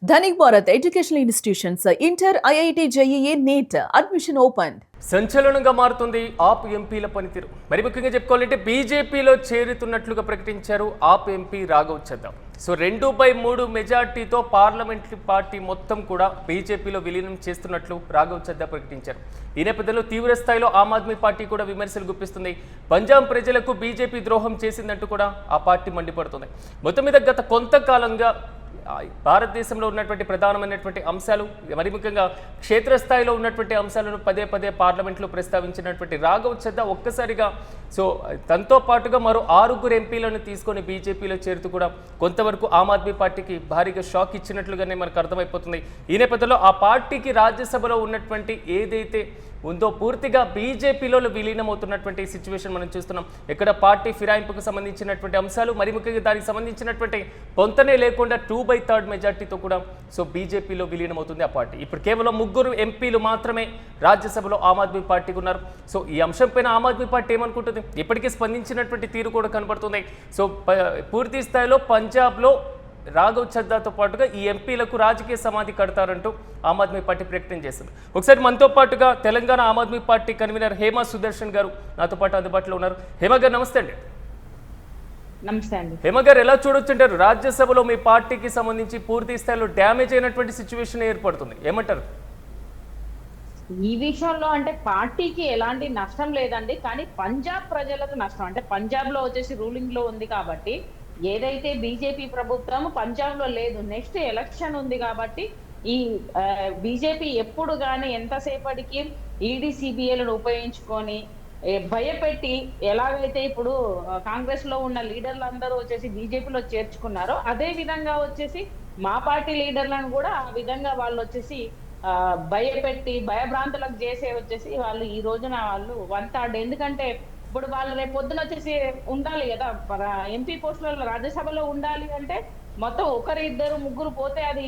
Dhanik Bharat Educational Institutions, Inter, IIT, JEE, NEET, admission opened. సంచలనంగా మారుతుంది ఆప్ ఎంపీల పనితీరు. మరి ముఖ్యంగా చెప్పుకోవాలంటే బీజేపీలో చేరుతున్నట్లుగా ప్రకటించారు ఆప్ ఎంపీ రాఘవ్ చద్దా. సో 2/3 మెజార్టీతో పార్లమెంటరీ పార్టీ మొత్తం కూడా బీజేపీలో విలీనం చేస్తున్నట్లు రాఘవ్ చద్దా ప్రకటించారు. ఈ నేపథ్యంలో తీవ్ర స్థాయిలో ఆమ్ ఆద్మీ పార్టీ కూడా విమర్శలు గుప్పిస్తుంది. పంజాబ్ ప్రజలకు బీజేపీ ద్రోహం చేసిందంటూ కూడా ఆ పార్టీ మండిపడుతుంది. మొత్తం మీద గత కొంతకాలంగా భారతదేశంలో ఉన్నటువంటి ప్రధానమైనటువంటి అంశాలు, మరి ముఖ్యంగా క్షేత్రస్థాయిలో ఉన్నటువంటి అంశాలను పదే పదే పార్లమెంట్లో ప్రస్తావించినటువంటి రాఘవ్ చద్దా ఒక్కసారిగా తనతో పాటుగా మరో 6 ఎంపీలను తీసుకొని బీజేపీలో చేరుతూ కూడా కొంతవరకు ఆమ్ ఆద్మీ పార్టీకి భారీగా షాక్ ఇచ్చినట్లుగానే మనకు అర్థమైపోతుంది. ఈ నేపథ్యంలో ఆ పార్టీకి రాజ్యసభలో ఉన్నటువంటి ఏదైతే ఉందో పూర్తిగా బీజేపీలో విలీనమవుతున్నటువంటి సిచ్యువేషన్ మనం చూస్తున్నాం. ఇక్కడ పార్టీ ఫిరాయింపుకు సంబంధించినటువంటి అంశాలు, మరి ముఖ్యంగా దానికి సంబంధించినటువంటి పొంతనే లేకుండా 2/3 మెజార్టీతో కూడా బీజేపీలో విలీనమవుతుంది ఆ పార్టీ. ఇప్పుడు కేవలం 3 ఎంపీలు మాత్రమే రాజ్యసభలో ఆమ్ ఆద్మీ పార్టీకి ఉన్నారు. ఈ అంశంపైన ఆమ్ ఆద్మీ పార్టీ ఏమనుకుంటుంది? ఇప్పటికీ స్పందించినటువంటి తీరు కూడా కనబడుతుంది. పూర్తి స్థాయిలో పంజాబ్లో రాఘవ్ చద్దాతో పాటుగా ఈ ఎంపీలకు రాజకీయ సమాధి కడతారంటూ ఆమ్ ఆద్మీ పార్టీ ప్రకటన చేస్తుంది. ఒకసారి మనతో పాటుగా తెలంగాణ ఆమ్ ఆద్మీ పార్టీ కన్వీనర్ హేమ సుదర్శన్ గారు నాతో పాటు అందుబాటులో ఉన్నారు. హేమ గారు నమస్తే అండి. నమస్తే అండి. హేమ గారు, ఎలా చూడొచ్చుంటారు? రాజ్యసభలో మీ పార్టీకి సంబంధించి పూర్తి స్థాయిలో డ్యామేజ్ అయినటువంటి సిచ్యువేషన్ ఏర్పడుతుంది, ఏమంటారు? ఈ విషయంలో అంటే పార్టీకి ఎలాంటి నష్టం లేదండి, కానీ పంజాబ్ ప్రజలకు నష్టం. అంటే పంజాబ్ లో వచ్చేసి రూలింగ్ లో ఉంది కాబట్టి, ఏదైతే బీజేపీ ప్రభుత్వం పంజాబ్ లో లేదు, నెక్స్ట్ ఎలక్షన్ ఉంది కాబట్టి ఈ బీజేపీ ఎప్పుడు కానీ ఎంతసేపటికి ఈడీ సిబిఐలను ఉపయోగించుకొని భయపెట్టి, ఎలాగైతే ఇప్పుడు కాంగ్రెస్ లో ఉన్న లీడర్లందరూ వచ్చేసి బీజేపీలో చేర్చుకున్నారో అదే విధంగా వచ్చేసి మా పార్టీ లీడర్లను కూడా ఆ విధంగా వాళ్ళు వచ్చేసి భయపెట్టి భయభ్రాంతులకు చేసే వచ్చేసి వాళ్ళు ఈ రోజున వాళ్ళు 1/3. ఎందుకంటే ఇప్పుడు వాళ్ళు రేపు పొద్దున వచ్చేసి ఉండాలి కదా, ఎంపీ పోస్టులలో రాజ్యసభలో ఉండాలి అంటే మొత్తం 1, 2, 3 పోతే అది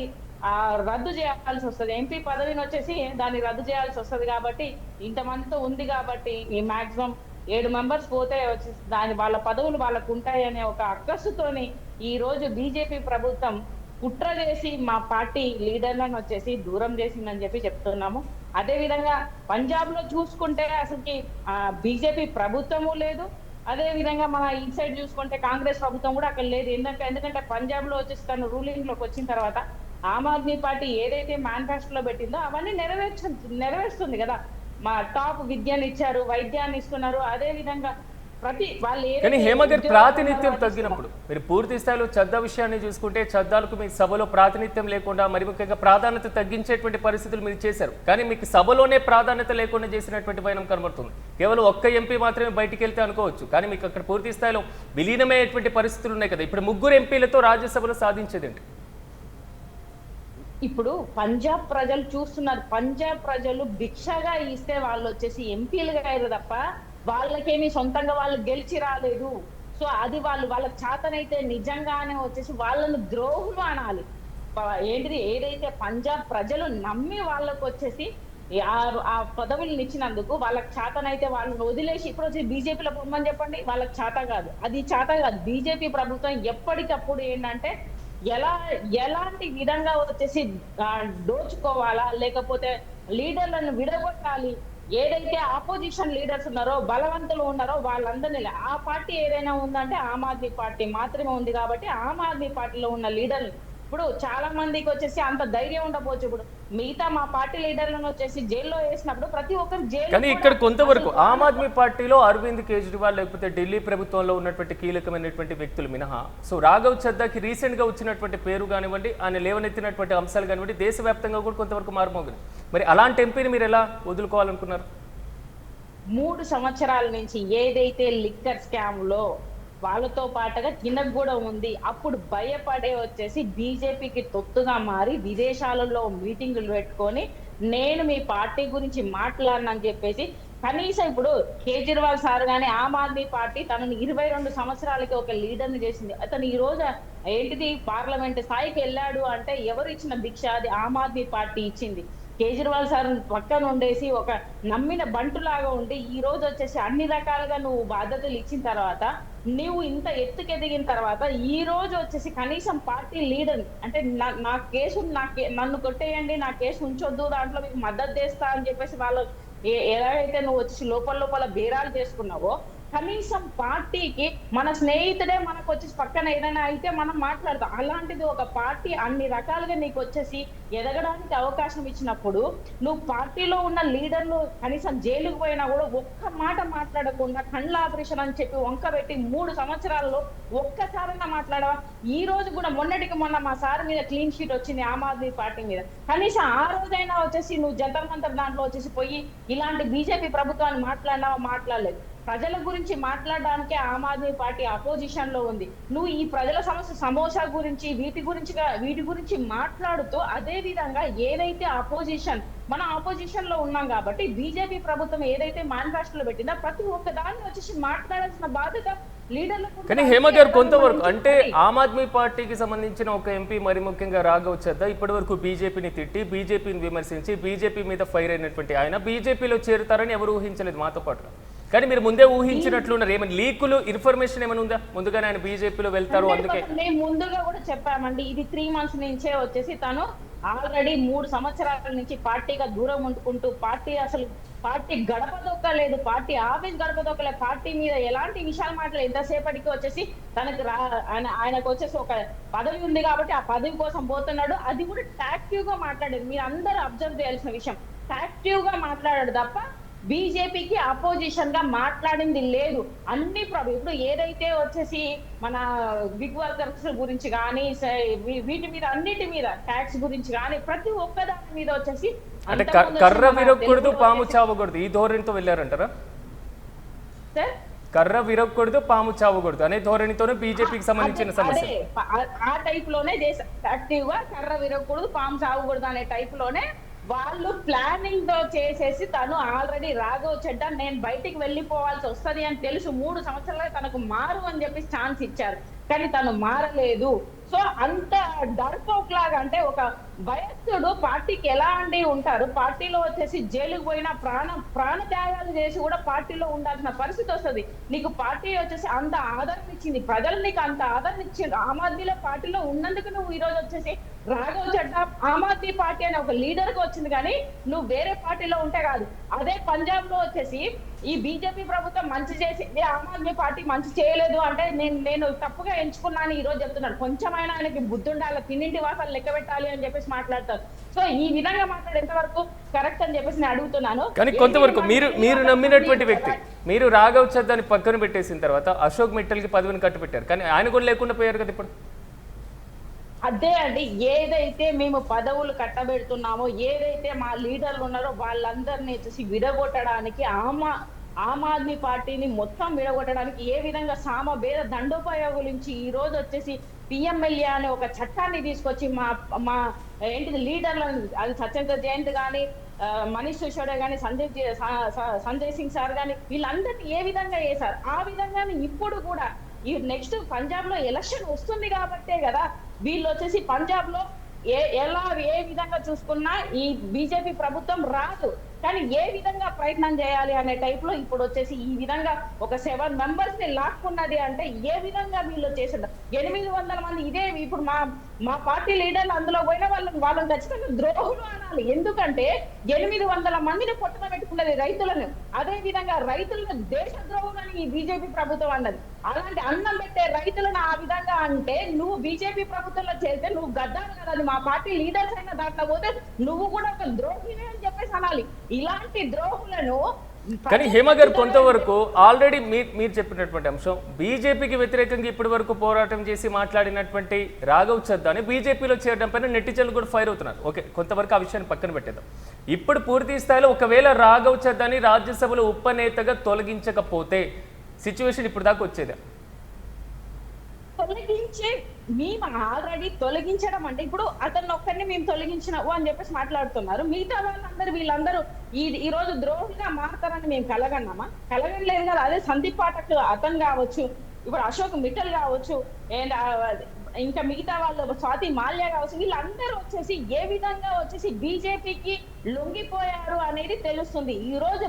రద్దు చేయాల్సి వస్తుంది. ఎంపీ పదవిని వచ్చేసి దాన్ని రద్దు చేయాల్సి వస్తుంది. కాబట్టి ఇంతమందితో ఉంది కాబట్టి ఈ మాక్సిమం 7 మెంబర్స్ పోతే వచ్చేసి వాళ్ళ పదవులు వాళ్ళకు ఉంటాయి అనే ఒక అక్కసుతోని ఈ రోజు బీజేపీ ప్రభుత్వం కుట్ర చేసి మా పార్టీ లీడర్లను వచ్చేసి దూరం చేసిందని చెప్పి చెప్తున్నాము. అదే విధంగా పంజాబ్ లో చూసుకుంటే అసలుకి బీజేపీ ప్రభుత్వము లేదు. అదే విధంగా మన ఇన్ సైడ్ చూసుకుంటే కాంగ్రెస్ ప్రభుత్వం కూడా అక్కడ లేదు. ఎందుకంటే పంజాబ్ లో వచ్చేసి తను రూలింగ్ లోకి వచ్చిన తర్వాత ఆమ్ ఆద్మీ పార్టీ ఏదైతే మేనిఫెస్టోలో పెట్టిందో అవన్నీ నెరవేరుస్తుంది కదా. మా టాప్ విద్యను ఇచ్చారు, వైద్యాన్ని ఇస్తున్నారు. అదే విధంగా కానీ హేమ గారు, ప్రాతినిధ్యం తగ్గినప్పుడు మీరు పూర్తి స్థాయిలో చద్దా విషయాన్ని చూసుకుంటే చద్దాలకు మీ సభలో ప్రాతినిధ్యం లేకుండా, మరి ముఖ్యంగా ప్రాధాన్యత తగ్గించేటువంటి పరిస్థితులు మీరు చేశారు. కానీ మీకు సభలోనే ప్రాధాన్యత లేకుండా చేసినటువంటి వైనం కనబడుతుంది. కేవలం 1 ఎంపీ మాత్రమే బయటికి వెళ్తే అనుకోవచ్చు, కానీ మీకు అక్కడ పూర్తి స్థాయిలో విలీనమయ్యేటువంటి పరిస్థితులు ఉన్నాయి కదా. ఇప్పుడు 3 ఎంపీలతో రాజ్యసభలో సాధించేదేంటి? ఇప్పుడు పంజాబ్ ప్రజలు చూస్తున్నారు. పంజాబ్ ప్రజలు భిక్షగా ఇస్తే వాళ్ళు వచ్చేసి ఎంపీలుగా అయ్యారు తప్ప వాళ్ళకేమి సొంతంగా వాళ్ళు గెలిచి రాలేదు. సో అది వాళ్ళకి చేతనైతే నిజంగానే వచ్చేసి వాళ్ళను ద్రోహులు అనాలి. ఏంటిది, ఏదైతే పంజాబ్ ప్రజలు నమ్మి వాళ్ళకు వచ్చేసి ఆ పదవులను ఇచ్చినందుకు వాళ్ళకి చేతనైతే వాళ్ళని వదిలేసి ఇప్పుడు వచ్చి బీజేపీలో పొమ్మని చెప్పండి, వాళ్ళకి చేత కాదు. అది చేత కాదు. బీజేపీ ప్రభుత్వం ఎప్పటికప్పుడు ఏంటంటే ఎలాంటి విధంగా వచ్చేసి దోచుకోవాలా, లేకపోతే లీడర్లను విడగొట్టాలి, ఏదైతే ఆపోజిషన్ లీడర్స్ ఉన్నారో బలవంతులు ఉన్నారో వాళ్ళందరినీ, ఆ పార్టీ ఏదైనా ఉందంటే ఆమ్ ఆద్మీ పార్టీ మాత్రమే ఉంది. కాబట్టి ఆమ్ ఆద్మీ పార్టీలో ఉన్న లీడర్లు ఇప్పుడు చాలా మందికి వచ్చేసి అంత ధైర్యం ఉండకపోవచ్చు. ఇప్పుడు మిగతా మా పార్టీ లీడర్లను వచ్చేసి జైల్లో వేసినప్పుడు ప్రతి ఒక్కరు జైలు. కానీ ఇక్కడ కొంతవరకు ఆమ్ ఆద్మీ పార్టీలో అరవింద్ కేజ్రీవాల్ లేకపోతే ఢిల్లీ ప్రభుత్వంలో ఉన్నటువంటి కీలకమైనటువంటి వ్యక్తులు మినహా రాఘవ్ చద్దాకి రీసెంట్ గా వచ్చినటువంటి పేరు కానివ్వండి, ఆయన లేవనెత్తినటువంటి అంశాలు కానివ్వండి, దేశవ్యాప్తంగా కూడా కొంతవరకు మారుమోగింది. మరి అలాంటి ఎంపీని మీరు ఎలా వదులుకోవాలనుకున్నారు? 3 సంవత్సరాల నుంచి ఏదైతే లిక్కర్ స్కామ్ లో వాళ్ళతో పాటుగా తినకు కూడా ఉంది, అప్పుడు భయపడే వచ్చేసి బీజేపీకి తొత్తుగా మారి విదేశాలలో మీటింగులు పెట్టుకొని నేను మీ పార్టీ గురించి మాట్లాడనని చెప్పేసి, కనీసం ఇప్పుడు కేజ్రీవాల్ సార్ కానీ ఆమ్ ఆద్మీ పార్టీ తనని 22 సంవత్సరాలకి ఒక లీడర్ని చేసింది. అతను ఈ రోజు ఏంటిది పార్లమెంట్ స్థాయికి వెళ్ళాడు అంటే ఎవరు ఇచ్చిన భిక్ష? అది ఆమ్ ఆద్మీ పార్టీ ఇచ్చింది. కేజ్రీవాల్ సార్ పక్కన ఉండేసి ఒక నమ్మిన బంటులాగా ఉండి ఈ రోజు వచ్చేసి అన్ని రకాలుగా నువ్వు బాధ్యతలు ఇచ్చిన తర్వాత నువ్వు ఇంత ఎత్తుకెదిగిన తర్వాత ఈ రోజు వచ్చేసి కనీసం పార్టీ లీడర్ అంటే నా కేసు నన్ను కొట్టేయండి, నా కేసు ఉంచొద్దు, దాంట్లో మీకు మద్దతు చేస్తా అని చెప్పేసి వాళ్ళు ఎలాగైతే నువ్వు వచ్చేసి లోపల బేరాలు చేసుకున్నావో కనీసం పార్టీకి మన స్నేహితుడే మనకు వచ్చేసి పక్కన ఏదైనా అయితే మనం మాట్లాడతాం. అలాంటిది ఒక పార్టీ అన్ని రకాలుగా నీకు వచ్చేసి ఎదగడానికి అవకాశం ఇచ్చినప్పుడు నువ్వు పార్టీలో ఉన్న లీడర్లు కనీసం జైలుకు పోయినా కూడా ఒక్క మాట మాట్లాడకుండా కండ్ల ఆపరేషన్ అని చెప్పి వంక పెట్టి 3 సంవత్సరాల్లో ఒక్కసారైనా మాట్లాడవా? ఈ రోజు కూడా మొన్నటికి మొన్న మా సార్ మీద క్లీన్ షీట్ వచ్చింది ఆమ్ ఆద్మీ పార్టీ మీద. కనీసం ఆ రోజైనా వచ్చేసి నువ్వు జంతర్ మంతర్ దాంట్లో వచ్చేసి పోయి ఇలాంటి బీజేపీ ప్రభుత్వాన్ని మాట్లాడినావా? మాట్లాడలేదు. ప్రజల గురించి మాట్లాడడానికే ఆమ్ ఆద్మీ పార్టీ అపోజిషన్ లో ఉంది. నువ్వు ఈ ప్రజల సమస్య సమోసా గురించి వీటి గురించి మాట్లాడుతూ అదే విధంగా ఏదైతే మన ఆపోజిషన్ లో ఉన్నాం కాబట్టి బీజేపీ ప్రభుత్వం ఏదైతే మేనిఫెస్టోలో పెట్టిందో ప్రతి ఒక్క దాన్ని వచ్చేసి మాట్లాడాల్సిన బాధ్యత లీడర్లకు. కానీ హేమ గారు కొంతవరకు అంటే ఆమ్ ఆద్మీ పార్టీకి సంబంధించిన ఒక ఎంపీ మరి ముఖ్యంగా రాఘవ్ చద్దా ఇప్పటి వరకు బీజేపీని తిట్టి బీజేపీని విమర్శించి బీజేపీ మీద ఫైర్ అయినటువంటి ఆయన బీజేపీలో చేరుతారని ఎవరు ఊహించలేదు మాతో పాటు. కానీ మీరు ముందే ఊహించినట్లున్నారు. ఏమైనా లీకులు ఇన్ఫర్మేషన్ ఏమైనా ఉందా ముందుగానే ఆయన బీజేపీలో వెళ్తారు? అందుకే మేము ముందుగా కూడా చెప్పామండి. ఇది 3 months నుంచే వచ్చేసి తను ఆల్రెడీ 3 సంవత్సరాల నుంచి పార్టీగా దూరం ఉంటుకుంటూ పార్టీ గడప దొక్కలేదు, పార్టీ ఆఫీస్ గడప దొక్కలేదు, పార్టీ మీద ఎలాంటి విషయాలు మాట్లాడలేదు. ఎంతసేపటికి వచ్చేసి తనకు ఆయనకు వచ్చేసి ఒక పదవి ఉంది కాబట్టి ఆ పదవి కోసం పోతున్నాడు. అది కూడా టాక్టివ్ గా మాట్లాడేది. మీరు అందరూ అబ్జర్వ్ చేయాల్సిన విషయం, టాక్టివ్ గా మాట్లాడాడు తప్ప బీజేపీకి అపోజిషన్ గా మాట్లాడింది లేదు. ఇప్పుడు ఏదైతే వచ్చేసి మన బిగ్ వర్కర్స్ గురించి కానీ వీటి మీద అన్నిటి మీద ట్యాక్స్ గురించి కానీ ప్రతి ఒక్క దాని మీద వచ్చేసి అంటే కర్ర విరగకూడదు పాము చావకూడదు ఈ ధోరణితో వెళ్ళారంటారా? కర్ర విరగకూడదు పాము చావకూడదు అనే ధోరణితోనే బీజేపీకి సంబంధించిన సమస్య ఆ టైప్ లోనే యాక్టివ్ గా కర్ర విరగకూడదు పాము చావకూడదు అనే టైప్ లోనే వాళ్ళు ప్లానింగ్ తో చేసేసి తను ఆల్రెడీ రాఘవ్ చడ్డా నేను బయటికి వెళ్ళిపోవాల్సి వస్తుంది అని తెలుసు. 3 సంవత్సరాలు తనకు మారు అని చెప్పి ఛాన్స్ ఇచ్చారు, కానీ తను మారలేదు. సో అంత డర్పోక్ లాగా అంటే ఒక వయస్సుడు పార్టీకి ఎలా అండి ఉంటారు, పార్టీలో వచ్చేసి జైలుకు పోయినా ప్రాణ త్యాగాలు చేసి కూడా పార్టీలో ఉండాల్సిన పరిస్థితి వస్తుంది. నీకు పార్టీ వచ్చేసి అంత ఆదరణ ఇచ్చింది, ప్రజలు నీకు అంత ఆదరణ ఇచ్చింది. ఆమ్ ఆద్మీలో పార్టీలో ఉన్నందుకు నువ్వు ఈ రోజు వచ్చేసి రాఘవ్ చడ్డా ఆమ్ ఆద్మీ పార్టీ అనే ఒక లీడర్ గా వచ్చింది, కానీ నువ్వు వేరే పార్టీలో ఉంటే కాదు. అదే పంజాబ్ లో వచ్చేసి ఈ బీజేపీ ప్రభుత్వం మంచి చేసింది, ఆమ్ ఆద్మీ పార్టీ మంచి చేయలేదు అంటే నేను తప్పుగా ఎంచుకున్నాను ఈ రోజు చెప్తున్నాడు. కొంచెమైనా ఆయనకి బుద్ధి ఉండాలి, తిన్నింటి వాసాలు లెక్క పెట్టాలి అని చెప్పేసి మాట్లాడతారు. సో ఈ విధంగా మాట్లాడేంత వరకు కరెక్ట్ అని చెప్పేసి నేను అడుగుతున్నాను. కానీ కొంతవరకు మీరు నమ్మినటువంటి వ్యక్తి మీరు రాఘవ్ చద్దాని పక్కన పెట్టేసిన తర్వాత అశోక్ మిట్టల్ కి పదవిని కట్టుబెట్టారు, కానీ ఆయన కూడా లేకుండా పోయారు కదా ఇప్పుడు. అదే అండి, ఏదైతే మేము పదవులు కట్టబెడుతున్నామో, ఏదైతే మా లీడర్లు ఉన్నారో వాళ్ళందరినీ వచ్చేసి విడగొట్టడానికి ఆమ్ ఆద్మీ పార్టీని మొత్తం విడగొట్టడానికి ఏ విధంగా సామభేద దండోపయోగించి ఈ రోజు వచ్చేసి పిఎంఎల్ఏ అనే ఒక చట్టాన్ని తీసుకొచ్చి మా ఏంటిది లీడర్లను, అది సత్యేంద్ర జయంత్ కానీ మనీష్ సిసోడియా కానీ సంజయ్ సింగ్ సార్ కానీ వీళ్ళందరినీ ఏ విధంగా చేశారు, ఆ విధంగానే ఇప్పుడు కూడా ఈ నెక్స్ట్ పంజాబ్ లో ఎలక్షన్ వస్తుంది కాబట్టే కదా వీళ్ళు వచ్చేసి పంజాబ్ లో ఏ విధంగా చూసుకున్నా ఈ బీజేపీ ప్రభుత్వం రాదు, కానీ ఏ విధంగా ప్రయత్నం చేయాలి అనే టైప్ లో ఇప్పుడు వచ్చేసి ఈ విధంగా ఒక 7 members ని లాక్కున్నది అంటే ఏ విధంగా వీళ్ళు చేసిండ్రు. 800 మంది ఇదే ఇప్పుడు మా పార్టీ లీడర్లు అందులో పోయిన వాళ్ళని ఖచ్చితంగా ద్రోహులు అనాలి. ఎందుకంటే 800 మందిని పొట్టన పెట్టుకున్నది రైతులను, అదే విధంగా రైతులను దేశ ద్రోహులని ఈ బీజేపీ ప్రభుత్వం అన్నది. అలాంటి అన్నం పెట్టే రైతులను ఆ విధంగా అంటే నువ్వు బీజేపీ ప్రభుత్వంలో చేస్తే నువ్వు గద్దారు కదా, మా పార్టీ లీడర్స్ అయినా దాంట్లో పోతే నువ్వు కూడా ఒక ద్రోహినే అని చెప్పేసి అనాలి. ఇలాంటి ద్రోహులను కానీ హేమ గారు కొంతవరకు ఆల్రెడీ మీరు చెప్పినటువంటి అంశం బీజేపీకి వ్యతిరేకంగా ఇప్పటి వరకు పోరాటం చేసి మాట్లాడినటువంటి రాఘవ్ చద్దాని బీజేపీలో చేరడం పైన నెటిజన్లు కూడా ఫైర్ అవుతున్నారు. ఓకే, కొంతవరకు ఆ విషయాన్ని పక్కన పెట్టేద్దాం. ఇప్పుడు పూర్తి స్థాయిలో ఒకవేళ రాఘవ్ చద్దాని రాజ్యసభలో ఉపనేతగా తొలగించకపోతే సిచ్యువేషన్ ఇప్పుడు దాకా వచ్చేదా? మేము ఆల్రెడీ తొలగించడం అంటే ఇప్పుడు అతన్ని ఒక్కరిని మేము తొలగించినావు అని చెప్పేసి మాట్లాడుతున్నారు. మిగతా వీళ్ళందరూ ఈ రోజు ద్రోహిగా మారుతారని మేము కలగనలేదు కదా. అదే సందీప్ పాఠక్ అతను కావచ్చు, ఇప్పుడు అశోక్ మిట్టల్ కావచ్చు, అండ్ ఇంకా మిగతా వాళ్ళు స్వాతి మాల్యా కావచ్చు, వీళ్ళందరూ వచ్చేసి ఏ విధంగా వచ్చేసి బీజేపీకి లొంగిపోయారు అనేది తెలుస్తుంది. ఈ రోజు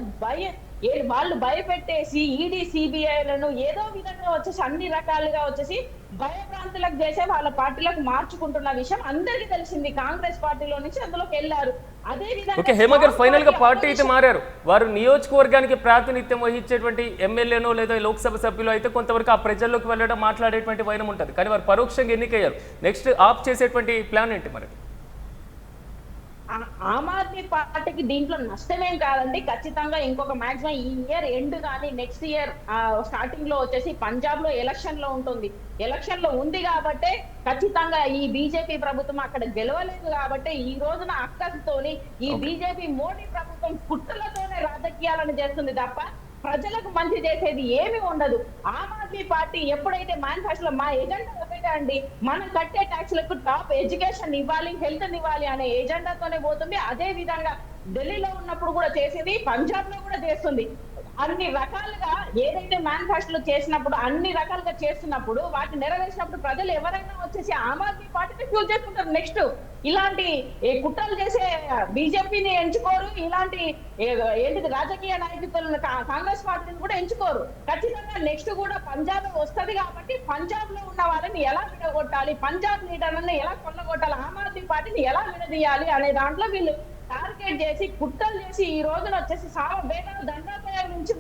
వాళ్ళు భయపెట్టేసి ఈడీ సిబిఐలను ఏదో విధంగా వచ్చేసి అన్ని రకాలుగా వచ్చేసి భయభ్రాంతులకు చేసే వాళ్ళ పార్టీలకు మార్చుకుంటున్న విషయం అందరికీ తెలిసింది. కాంగ్రెస్ పార్టీలో నుంచి అందులోకి వెళ్ళారు. అదే ఓకే, హేమ గారు ఫైనల్ గా పార్టీ అయితే మారారు. వారు నియోజకవర్గానికి ప్రాతినిధ్యం వహించేటువంటి ఎమ్మెల్యేనో లేదా లోక్సభ సభ్యులు అయితే కొంతవరకు ఆ ప్రజల్లోకి వెళ్ళడం మాట్లాడేటువంటి వైనం ఉంటుంది. కానీ వారు పరోక్షంగా ఎన్నికయ్యారు. నెక్స్ట్ ఆప్ చేసేటువంటి ప్లాన్ ఏంటి మరి? ఆమ్ ఆద్మీ పార్టీకి దీంట్లో నష్టమేం కాదండి. ఖచ్చితంగా ఇంకొక మాక్సిమం ఈ ఇయర్ ఎండ్ కానీ నెక్స్ట్ ఇయర్ స్టార్టింగ్ లో వచ్చేసి పంజాబ్ లో ఎలక్షన్ లో ఉంటుంది. ఎలక్షన్ లో ఉంది కాబట్టే ఖచ్చితంగా ఈ బీజేపీ ప్రభుత్వం అక్కడ గెలవలేదు కాబట్టి ఈ రోజున అక్కతోని ఈ బీజేపీ మోడీ ప్రభుత్వం కుట్రలతోనే రాజకీయాలను చేస్తుంది తప్ప ప్రజలకు మంచి చేసేది ఏమి ఉండదు. ఆమ్ ఆద్మీ పార్టీ ఎప్పుడైతే మేనిఫెస్టోలో మా ఎజెండా ఒకటే అండి, మనం కట్టే ట్యాక్స్లకు టాప్ ఎడ్యుకేషన్ ఇవ్వాలి, హెల్త్ ఇవ్వాలి అనే ఎజెండాతోనే పోతుంది. అదే విధంగా ఢిల్లీలో ఉన్నప్పుడు కూడా చేసేది, పంజాబ్ లో కూడా చేస్తుంది. అన్ని రకాలుగా ఏదైతే మేనిఫెస్టోలో చేసినప్పుడు అన్ని రకాలుగా చేస్తున్నప్పుడు వాటిని నెరవేర్చినప్పుడు ప్రజలు ఎవరైనా వచ్చేసి ఆమ్ ఆద్మీ పార్టీని చూస్ చేసుకుంటారు. నెక్స్ట్ ఇలాంటి కుట్రలు చేసే బీజేపీని ఎంచుకోరు, ఇలాంటి ఏంటిది రాజకీయ నాయకులను కాంగ్రెస్ పార్టీని కూడా ఎంచుకోరు. ఖచ్చితంగా నెక్స్ట్ కూడా పంజాబ్ వస్తుంది కాబట్టి పంజాబ్ లో ఉన్న వాళ్ళని ఎలా విడగొట్టాలి, పంజాబ్ లీడర్లను ఎలా కొల్లగొట్టాలి, ఆమ్ ఆద్మీ పార్టీని ఎలా విడదీయాలి అనే దాంట్లో వీళ్ళు టార్గెట్ చేసి కుట్రలు చేసి ఈ రోజున వచ్చేసి సామవేదన దండోపాయం నుంచి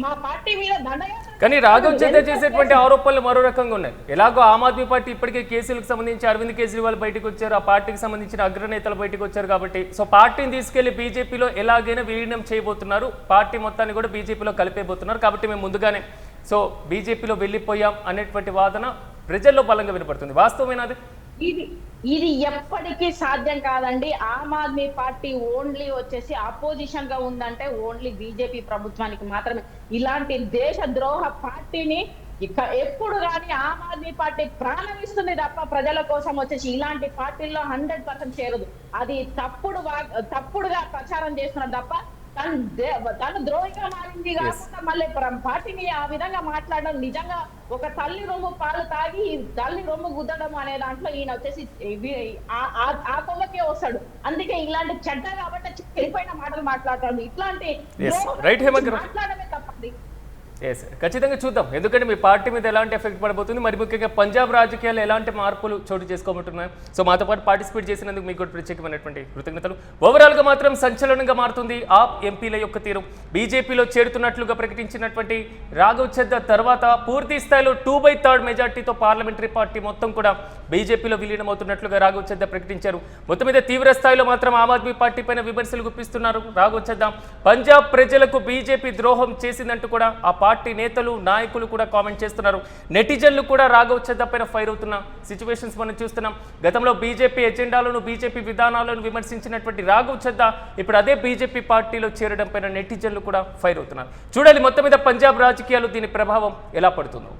మా పార్టీ మీద దండయాత్ర. కానీ రాఘవ్ చద్దా చేసేటువంటి ఆరోపణలు మరో రకంగా ఉన్నాయి. ఎలాగో ఆమ్ ఆద్మీ పార్టీ ఇప్పటికే కేసులకు సంబంధించి అరవింద్ కేజ్రీవాల్ బయటకు వచ్చారు, ఆ పార్టీకి సంబంధించిన అగ్రనేతలు బయటకు వచ్చారు కాబట్టి సో పార్టీని తీసుకెళ్లి బీజేపీలో ఎలాగైనా విలీనం చేయబోతున్నారు, పార్టీ మొత్తాన్ని కూడా బీజేపీలో కలిపేయబోతున్నారు. కాబట్టి మేము ముందుగానే సో బీజేపీలో వెళ్ళిపోయాం అనేటువంటి వాదన ప్రజల్లో బలంగా వినపడుతుంది. వాస్తవమేనాది? ఇది ఎప్పటికీ సాధ్యం కాదండి. ఆమ్ ఆద్మీ పార్టీ ఓన్లీ వచ్చేసి అపోజిషన్ గా ఉందంటే ఓన్లీ బీజేపీ ప్రభుత్వానికి మాత్రమే. ఇలాంటి దేశ ద్రోహ పార్టీని ఎప్పుడు కానీ ఆమ్ ఆద్మీ పార్టీ ప్రాణం ఇస్తుంది తప్ప ప్రజల కోసం వచ్చేసి ఇలాంటి పార్టీల్లో 100% చేరదు. అది తప్పుడుగా ప్రచారం చేస్తున్నారు తప్ప తను ద్రోహిగా మారింది కాకుండా మళ్ళీ పార్టీని ఆ విధంగా మాట్లాడడం నిజంగా ఒక తల్లి రొమ్ము పాలు తాగి తల్లి రొమ్ము గుద్దడం అనే దాంట్లో ఈయన వచ్చేసి ఆ కొమ్మకే వస్తాడు. అందుకే ఇలాంటి చెడ్డ కాబట్టి చెడిపోయిన మాటలు మాట్లాడతాడు. ఇట్లాంటి మాట్లాడమే తప్పది. ఖచ్చితంగా చూద్దాం, ఎందుకంటే మీ పార్టీ మీద ఎలాంటి ఎఫెక్ట్ పడబోతుంది, మరి ముఖ్యంగా పంజాబ్ రాజకీయాలు ఎలాంటి మార్పులు చోటు చేసుకోబోతున్నాయి. సో మాతో పాటు పార్టిసిపేట్ చేసినందుకు మీకు కూడా ప్రత్యేకమైనటువంటి కృతజ్ఞతలు. ఓవరాల్గా మాత్రం సంచలనంగా మారుతుంది ఆప్ ఎంపీల యొక్క తీరు. బీజేపీలో చేరుతున్నట్లుగా ప్రకటించినటువంటి రాఘవ్ చద్దా తర్వాత పూర్తి స్థాయిలో 2/3 మెజార్టీతో పార్లమెంటరీ పార్టీ మొత్తం కూడా బీజేపీలో విలీనమవుతున్నట్లుగా రాఘవ్ చద్దా ప్రకటించారు. మొత్తం మీద తీవ్ర స్థాయిలో మాత్రం ఆమ్ ఆద్మీ పార్టీ పైన విమర్శలు గుప్పిస్తున్నారు రాఘవ్ చద్దా. పంజాబ్ ప్రజలకు బీజేపీ ద్రోహం చేసిందంటూ కూడా ఆ పార్టీ నేతలు నాయకులు కూడా కామెంట్ చేస్తున్నారు. నెటిజన్లు కూడా రాఘవ్ చద్దా పైన ఫైర్ అవుతున్న సిచ్యువేషన్స్ మనం చూస్తున్నాం. గతంలో బీజేపీ ఎజెండాలను బీజేపీ విధానాలను విమర్శించినటువంటి రాఘవ్ చద్దా ఇప్పుడు అదే బీజేపీ పార్టీలో చేరడం పైన నెటిజన్లు కూడా ఫైర్ అవుతున్నారు. చూడాలి మొత్తం మీద పంజాబ్ రాజకీయాలు దీని ప్రభావం ఎలా పడుతుందో.